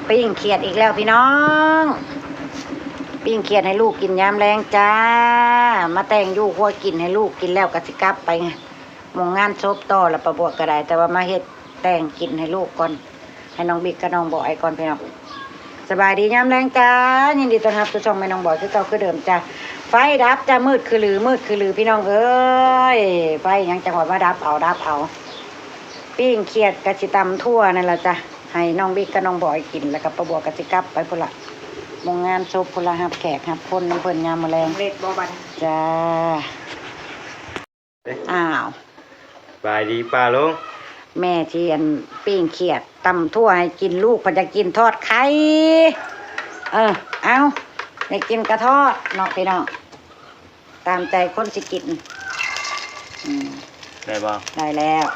ปิ้งเขียดอีกแล้วพี่น้องปิ้งเขียดให้ลูกกินยามแรงจ้ามาแต่งอยู่ครัวกินให้ลูกกินแล้วก็สิกลับไปไงมงงานซบต่อแล้วประบวกก็ได้แต่ว่ามาเฮ็ดแต่งกินให้ลูกก่อนให้น้องบิ๊กกับน้องบอยก่อนพี่น้องสบายดียามแรงจ้ายินดีต้อนรับสู่ช่องแม่น้องบอยคือเก่าคือเดิมจ้าไฟดับจ้ามืดคือลือพี่น้องเอ้ยไฟยังจังหวะว่าดับเอาปิ้งเขียดกะสิตำทั่วนั่นแหละจ้ะให้น้องบิ๊กกับน้องบอยกินแล้วก็ประบวกกะสิกลับไปพุ่นละมงงานซบพุ่นละหับแขกหับคนน้ำเพิ่นยามแมลงเล็ดบ่บันจ้าอ้าวบายดีป้าลุงแม่ที่อันปิ้งเขียดตำทั่วให้กินลูกเพิ่นจะกินทอดไข่เอาได้กินกระทอดเนาะพี่น้องตามใจคนสิกินได้บ่ได้แล้ว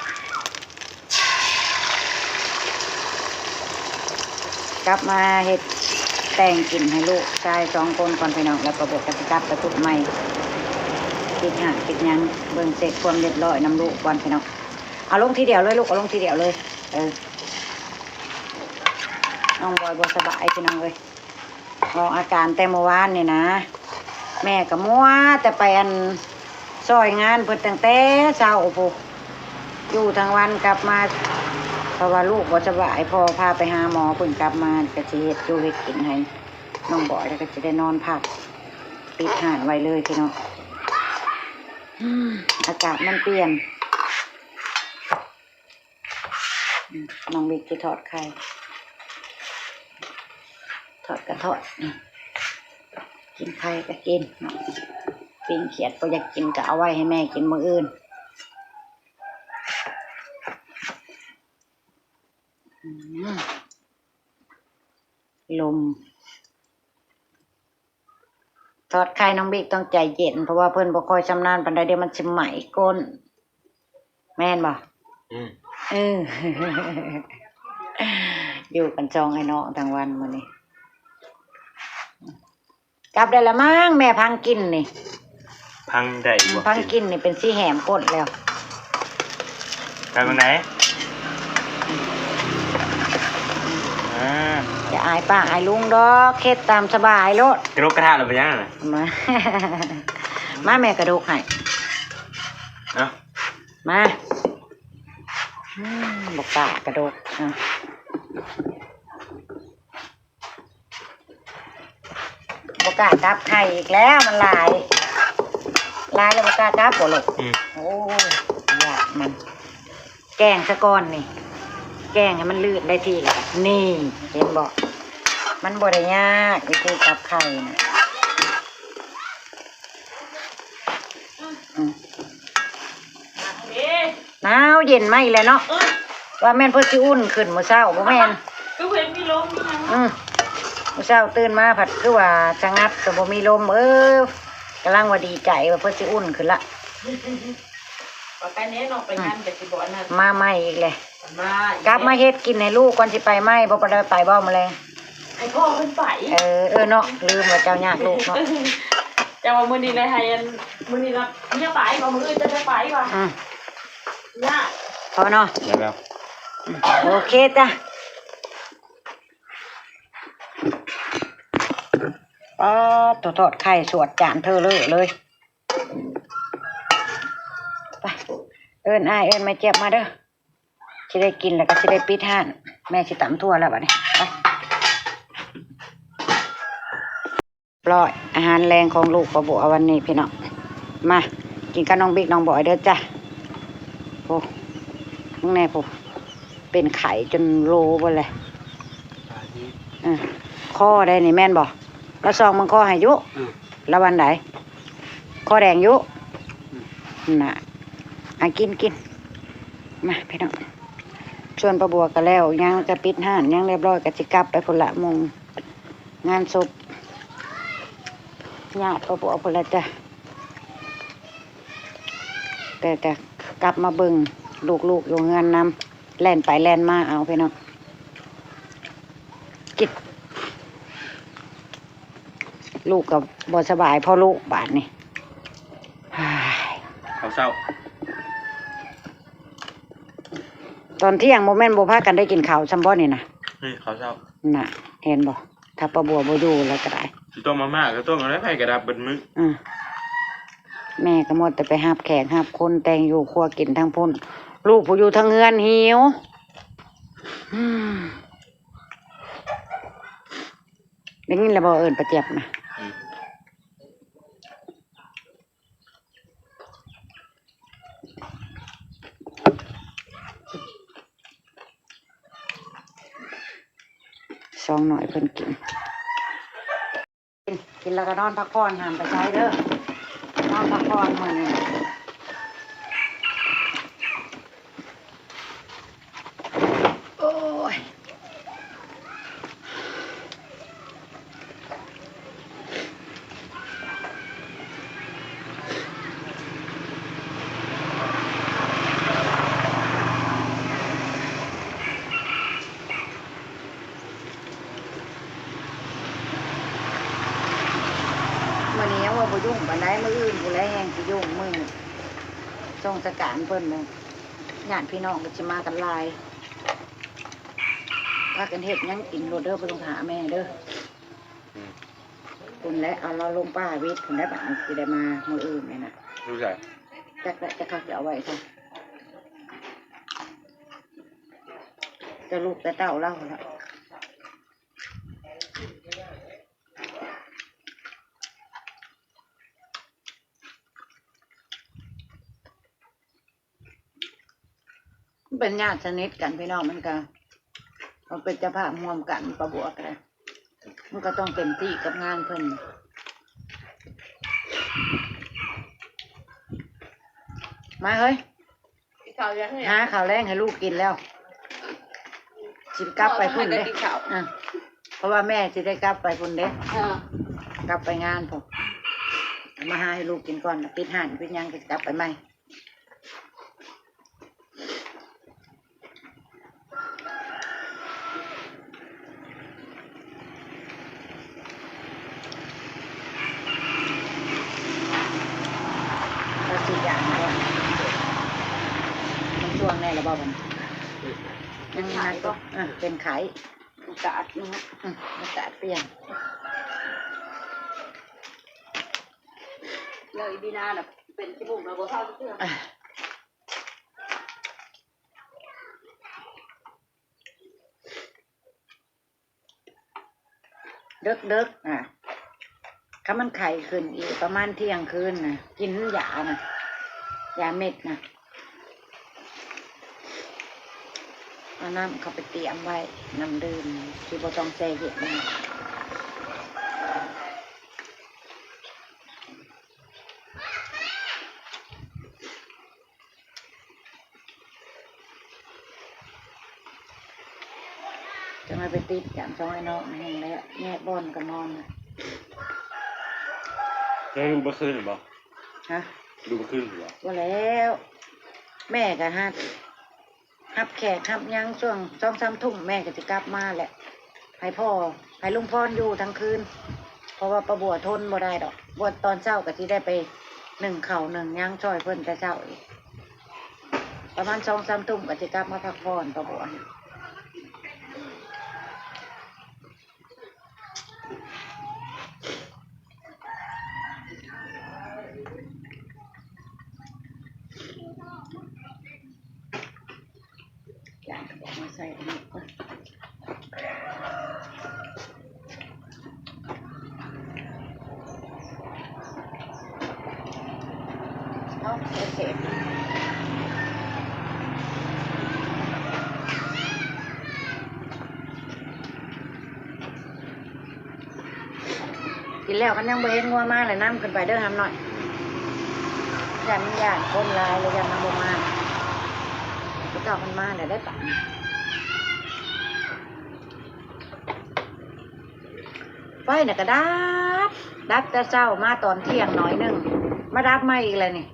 กลับมาเฮ็ดแต่งกินให้ลูกชาย2 คนก่อนพี่น้องแล้วก็บอกกันสิกลับไปทุกใหม่คิดยังเบิ่งเสร็จความเรียบร้อยนำลูกก่อนพี่น้องเอาลงทีเดียวเลยลูกเอาลงทีเดียวเลยน้องบอยบ่สบายพี่น้องเลยออกอาการแต่เมื่อวานนี่นะแม่ก็มัวแต่ไปอันซอยงานเพิ่นตั้งแต่เช้าโอ้โหอยู่ทั้งวันกลับมาเพราะว่าลูกบ่สบายพอพาไปหาหมอเพิ่นกลับมาก็สิเฮ็ดอยู่เฮ็ดกินให้น้องบอยแล้วก็จะได้นอนพักปิดห่านไว้เลยพี่น้องอากาศมันเปลี่ยนน้องบิ๊กจะทอดไข่ทอดก็ทอดกินไข่ก็กินปิ้งเขียดก็อยากกินก็เอาไว้ให้แม่กินมื้ออื่นลมทอดไข่น้องบิ๊กต้องใจเย็นเพราะว่าเพิ่นบ่ค่อยชำนาญปานใดเดี๋ยวมันสิไหม้ก้นแม่นบ่อยู่กันจองไอ้น้องทั้งวันมื้อนี้กลับได้ละมั้งแม่พังกินนี่พังได้บ่พังกินนี่เป็นสีแหมก้นแล้วไปเมืองไหนอย่าอายป้าอายลุงดอกเฮ็ดตามสบายโลดกระโดดกระทะหรือไปยังน่ะมาแม่กระดูกให้มาบอกตากระดูกบอกกล้าจับไข่อีกแล้วมันลายแล้วบอกกล้าจับบ่ลูกโอ้ยากมันแกงซะก่อนนี่แกงให้มันลื่นได้ทีนี่เห็นบอกมันบ่ได้ยากวิธีจับไข่นะหนาวเย็นไหมแล้วเนาะว่าแม่นเพิ่นสิอุ่นขึ้นมื้อเช้าบ่แม่นก็เพิ่นมีลมมีหยังมื้อเช้าตื่นมาผัดคือว่าจะงัดก็บ่มีลมกำลังว่าดีใจว่าเพิ่นสิอุ่นขึ้นละปากแน่นอกไปงานก็สิบ่นั่นมาใหม่อีกเลยกลับมาเฮ็ดกินให้ลูกก่อนสิไปไหมบ่ได้ไปบ่มื้อแลงให้พ่อเพิ่นไปเนาะลืมว่าเจ้ายากลูกเนาะแต่ว่ามื้อนี้เลยให้มื้อนี้ละเมียไปบ่มื้ออื่นจะได้ไปว่ะย่าพอเนาะแล้วโอเคจ้ะทอดไข่สวดจานเธอเลยไปเอิ้นอ้ายเอิ้นแม่เจี๊ยบมาเด้อสิได้กินแล้วก็สิได้ปิดห้านแม่สิตำทั่วแล้วบัดนี้ไปปล่อยอาหารแรงของลูกประบุเอาวันนี้พี่น้องมากินกับน้องบิ๊กน้องบอยเด้อจ้ะโอ้มึงแน่ปุ๊เป็นไข่จนโลบ่เลยข้อได้นี่แม่นบ่แล้วซองมึงข้อให้ยุแล้ววันไหนข้อแดงยุน่ะกินมาพี่น้องชวนประบัวกันแล้วยังจะปิดห้านยังเรียบร้อยกับจิกลับไปพุ่นละมงงานศพญาติประบัวพุ่นละจ้ะแต่กลับมาเบิ่งลูกอยู่งานนำแล่นไปแล่นมาเอาพี่น้องกินลูกกับบ่สบายเพราะลูกบาดนี่เขาเศร้าตอนเที่ยงโมเมนต์โบพากันได้กินข้าวซัมบอนนี่นะ นี่เขาเศร้า น่ะ เห็นบ่ถ้าปลาบัวบ่อยู่แล้วก็ได้ สิต้มมาม่าก็ต้มมาแล้วไผกระดับเบิดมื้อ แม่ก็หมดแต่ไปหับแขกหับคนแต่งอยู่ครัวกินทั้งพุ่นลูกผู้อยู่ทั้งเงินหิวได้ยินแล้วบ่เอิ้นประเจี๊ยบนะซองหน่อยเพิ่นกินแล้วก็นอนพักผ่อนห้ามไปใช้เด้อนอนพักผ่อนมื้อนี้โอ้ยมื้อนี้ยังว่าบ่ยุ่งปานใดมื้ออื่นผู้ใดแฮงสิยุ่งมื้อสงสการเพิ่นน่ะญาติพี่น้องก็สิมากันหลายพากันเฮ็ดหยังกินโลดเด้อบ่ต้องหาแม่เด้อคุณและเอาเราลงป้าวิทย์คุณได้บัดนี้สิได้มามื้ออื่นนี่น่ะ รู้จัก จักจะเขาจะเอาไว้ค่ะจะลูกแต่เต้าเล่าแล้วเป็นญาติสนิทกันพี่น้องมันก็มันเป็นเจ้าภาพร่วมกันประบวกเลยมันก็ต้องเต็มที่กับงานเพิ่นมาเฮ้ย ข้าวยังไง หาข้าวแรงให้ลูกกินแล้วสิกลับไปพุ่นเด้เพราะว่าแม่สิได้กลับไปพุ่นเด้กลับไปงานผมมาหาให้ลูกกินก่อนปิดห่านปิดยังก็กลับไปใหม่เราสิอย่างก่อนมันช่วงแน่แล้วบ่มันยังไงก็เป็นไข่อากาศนะฮะอากาศเปลี่ยน เลยดีนาแบบเป็นที่บุกเราบ่เข้าเชื่อ เด็กถ้ามันไข่ขึ้นอีกประมาณเที่ยงคืนกินยานะยาเม็ดเอาน้ำเขาไปเตรียมไว้น้ำดื่มที่บ่ต้องแช่เย็นจะมาไปติดอย่างซ้อยนอกแห้งแล้วแยกบอนก็นอนแล้วดูเมื่อคืนหรือเปล่า ฮะ ดูเมื่อคืนหรือเปล่า ว่าแล้ว แม่ก็ฮับแขกฮับยังช่วง2-3 ทุ่มแม่ก็จะกลับมาแหละให้พ่อให้ลุงพรอยู่ทั้งคืนเพราะว่าประบัวทนบ่ได้ดอกบวชตอนเช้าก็ที่ได้ไป1 ข้าว1ยังช่วยเพิ่นแต่เช้าอีกประมาณ2-3 ทุ่มก็จะกลับมาพักผ่อนประบัวอย่างก็บอกมาใส่อันนี้ก่อนเอาเสร็จกินแล้วกันยังบ่เห็นงัวมาเลยน้ำขึ้นไปเด้อทำหน่อยยันย่านคนลายเลยยันน้ำบ่มาไปเก่ามันมาเลยได้ปะไฟน่ะก็ดับแต่เช้ามาตอนเที่ยงหน่อยหนึ่งมาดับมาอีกเลยนี่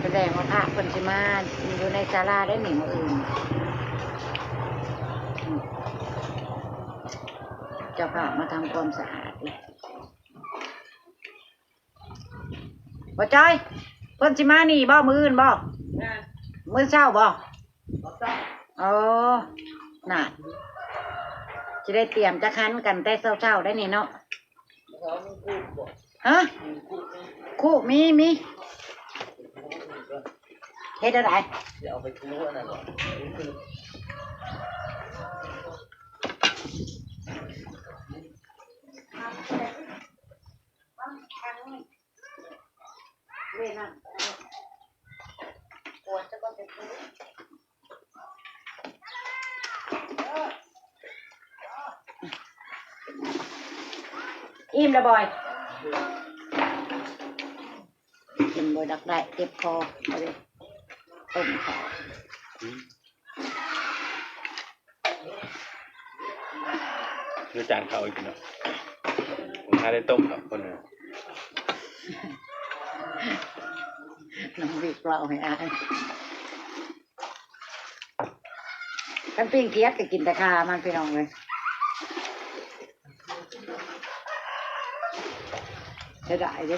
แสดงว่าพระเพิ่นสิมาอยู่ในศาลาได้หนิมื้ออื่น จ้าภาพมาทำความสะอาดเลยบ่จอยเพิ่นสิมานี่บ่มื้ออื่นบ่มื้อเช้าบ่โอ้น่ะจะได้เตรียมจะคั้นกันแต่เช้าๆได้นี่เนาะฮะคู่มีเฮ็ดอะไรเดี๋ยวเอาไปทูอันนั้นหรออิ่มแล้วบอยกินบ่ดักได้เจ็บคอเอาดิต้มข้าว เนื้อจานเขาอีกเนาะผมทาได้ต้มกับคนนึง น้ำวิกเราให้อายกันปิ้งเทียดก็กินแต่คามันไปน้องเลยจะได้ดิ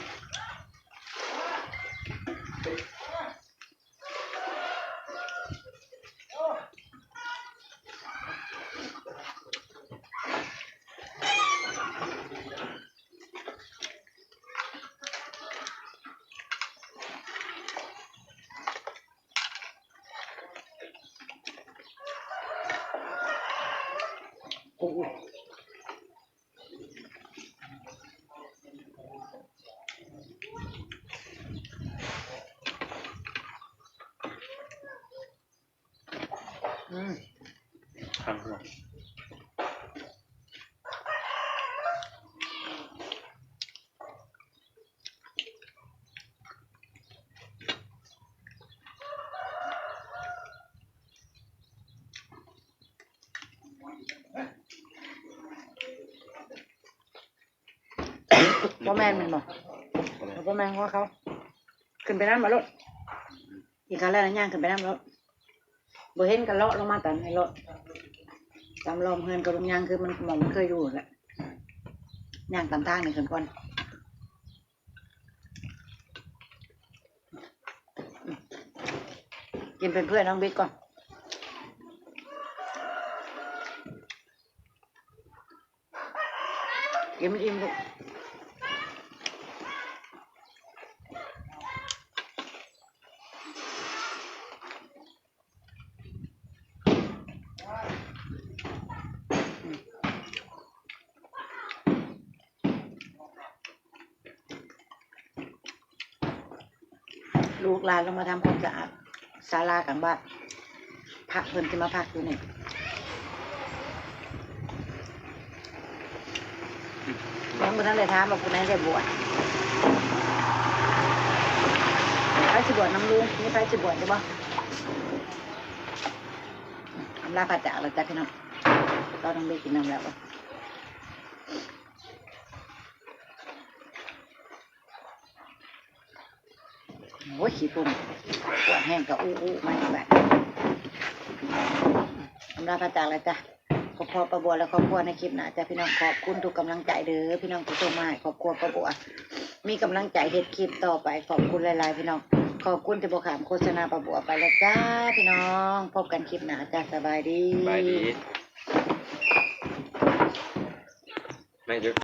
โอ้ข้างหัวพ่อแม่มันบอกพ่อแม่ว่าเขาขึ้นไปน้ำมารถอีกครั้งแรกย่างขึ้นไปน้ำรถบ่เห็นกันเลาะลงมาแต่ในรถตามลมเฮือนกับลมยางคือมันหมองมันเคยอยู่แหละย่างตามทางหนึ่งขึ้นก่อนกินเป็นเพื่อนน้องบิ๊กก่อนกินไม่อิ่มลูกลูกหลานลงมาทำความสะอาดศาลากลางบ้านพักเพิ่นจะมาพักอยู่นี่ยังบ่ทันได้ถามว่าผู้ใดได้บวชไปสิบวชน้ำลุงนี่ไปสิบวชได้บ่อำลาพระจากเราจ้ะพี่น้องเราต้องได้กินน้ำแล้วบ่โอ้ยขี้ปุ่มปวดแห้งกับอู้มาอีกแบบอำลาพระจากเราจ้ะขอบคุณป้าบัวและครอบครัวในคลิปหน้าจ้ะพี่น้องขอบคุณทุกกำลังใจเด้อพี่น้องที่ส่งมาให้ครอบครัวป้าบัวมีกำลังใจเฮ็ดคลิปต่อไปขอบคุณหลายๆพี่น้องขอบคุณที่บ่ขามโฆษณาป้าบัวไปแล้วจ้าพี่น้องพบกันคลิปหน้าจ้ะสบายดี บายดีไม่เยอะ